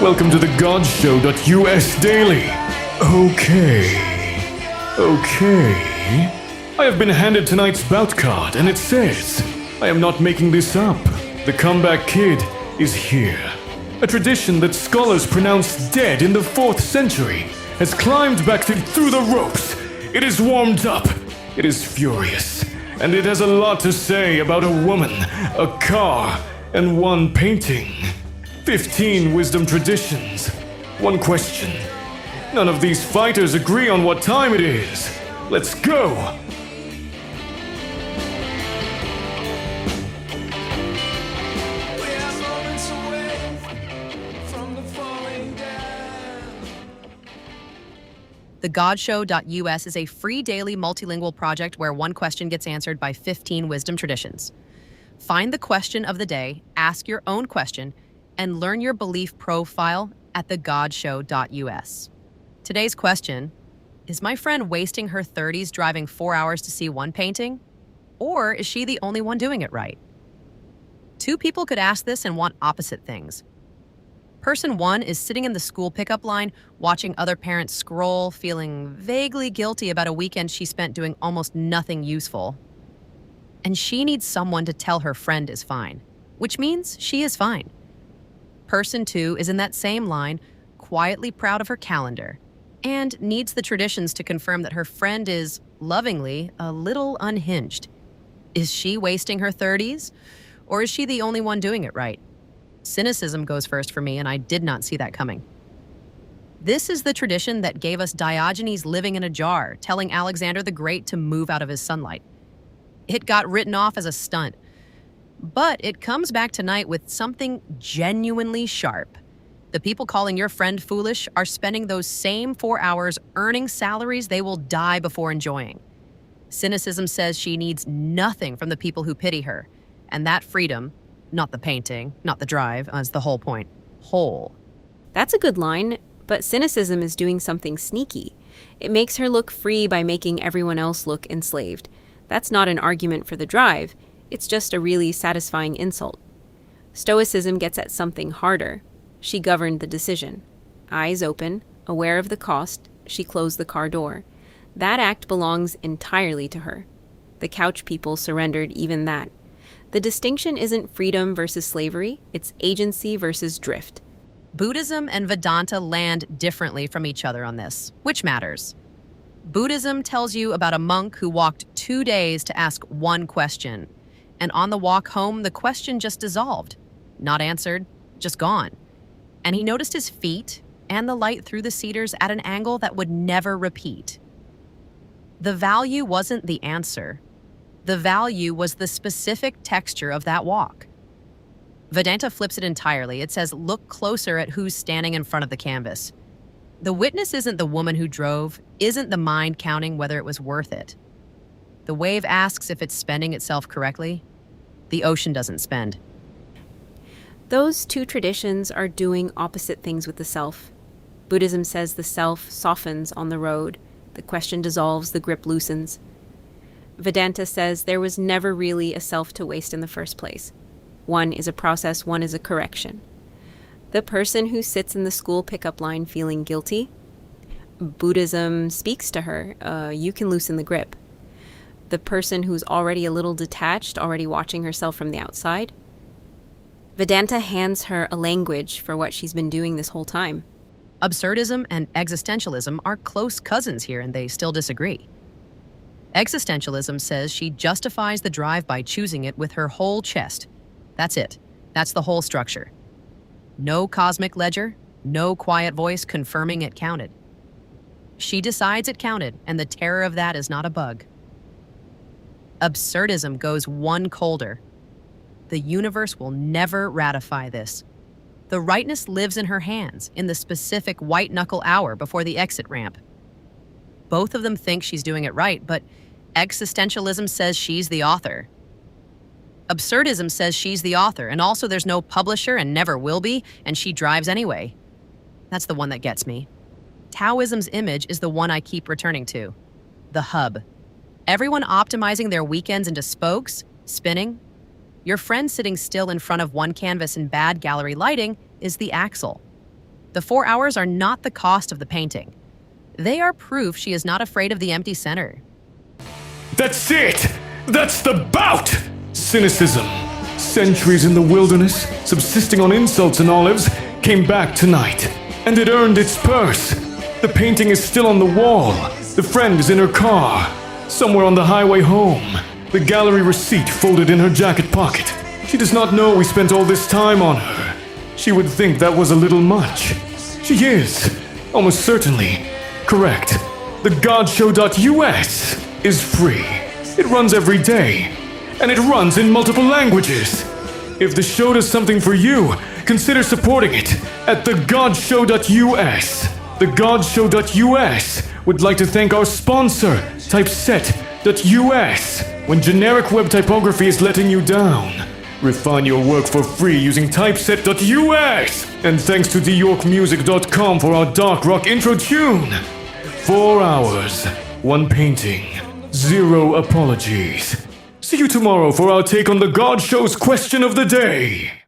Welcome to the godshow.us daily. Okay. I have been handed tonight's bout card, and it says, I am not making this up. The comeback kid is here. A tradition that scholars pronounced dead in the 4th century has climbed back through the ropes. It is warmed up. It is furious. And it has a lot to say about a woman, a car, and one painting. 15 wisdom traditions. One question. None of these fighters agree on what time it is. Let's go! The godshow.us is a free daily multilingual project where one question gets answered by 15 wisdom traditions. Find the question of the day, ask your own question, and learn your belief profile at thegodshow.us. Today's question, is my friend wasting her 30s driving 4 hours to see one painting? Or is she the only one doing it right? Two people could ask this and want opposite things. Person one is sitting in the school pickup line, watching other parents scroll, feeling vaguely guilty about a weekend she spent doing almost nothing useful. And she needs someone to tell her friend is fine, which means she is fine. Person two is in that same line, quietly proud of her calendar, and needs the traditions to confirm that her friend is, lovingly, a little unhinged. Is she wasting her 30s? Or is she the only one doing it right? Cynicism goes first for me, and I did not see that coming. This is the tradition that gave us Diogenes living in a jar, telling Alexander the Great to move out of his sunlight. It got written off as a stunt, but it comes back tonight with something genuinely sharp. The people calling your friend foolish are spending those same 4 hours earning salaries they will die before enjoying. Cynicism says she needs nothing from the people who pity her, and that freedom, not the painting, not the drive, is the whole point. Whole. That's a good line, but cynicism is doing something sneaky. It makes her look free by making everyone else look enslaved. That's not an argument for the drive. It's just a really satisfying insult. Stoicism gets at something harder. She governed the decision. Eyes open, aware of the cost, she closed the car door. That act belongs entirely to her. The couch people surrendered even that. The distinction isn't freedom versus slavery, it's agency versus drift. Buddhism and Vedanta land differently from each other on this, which matters. Buddhism tells you about a monk who walked 2 days to ask one question, and on the walk home, the question just dissolved. Not answered, just gone. And he noticed his feet and the light through the cedars at an angle that would never repeat. The value wasn't the answer. The value was the specific texture of that walk. Vedanta flips it entirely. It says, look closer at who's standing in front of the canvas. The witness isn't the woman who drove, isn't the mind counting whether it was worth it. The wave asks if it's spending itself correctly. The ocean doesn't spend. Those two traditions are doing opposite things with the self. Buddhism says the self softens on the road. The question dissolves, the grip loosens. Vedanta says there was never really a self to waste in the first place. One is a process, one is a correction. The person who sits in the school pickup line feeling guilty, Buddhism speaks to her, you can loosen the grip. The person who's already a little detached, already watching herself from the outside, Vedanta hands her a language for what she's been doing this whole time. Absurdism and existentialism are close cousins here, and they still disagree. Existentialism says she justifies the drive by choosing it with her whole chest. That's it. That's the whole structure. No cosmic ledger, no quiet voice confirming it counted. She decides it counted, and the terror of that is not a bug. Absurdism goes one colder. The universe will never ratify this. The rightness lives in her hands, in the specific white-knuckle hour before the exit ramp. Both of them think she's doing it right, but existentialism says she's the author. Absurdism says she's the author, and also there's no publisher and never will be, and she drives anyway. That's the one that gets me. Taoism's image is the one I keep returning to. The hub. Everyone optimizing their weekends into spokes, spinning. Your friend sitting still in front of one canvas in bad gallery lighting is the axle. The 4 hours are not the cost of the painting. They are proof she is not afraid of the empty center. That's it! That's the bout! Cynicism, centuries in the wilderness, subsisting on insults and olives, came back tonight. And it earned its purse. The painting is still on the wall. The friend is in her car, somewhere on the highway home. The gallery receipt folded in her jacket pocket. She does not know we spent all this time on her. She would think that was a little much. She is, almost certainly, correct. The godshow.us is free. It runs every day, and it runs in multiple languages. If the show does something for you, consider supporting it at thegodshow.us. Thegodshow.us would like to thank our sponsor, typeset.us. When generic web typography is letting you down, refine your work for free using typeset.us. And thanks to theyorkmusic.com for our dark rock intro tune. 4 hours, 1 painting, 0 apologies. See you tomorrow for our take on the God Show's question of the day.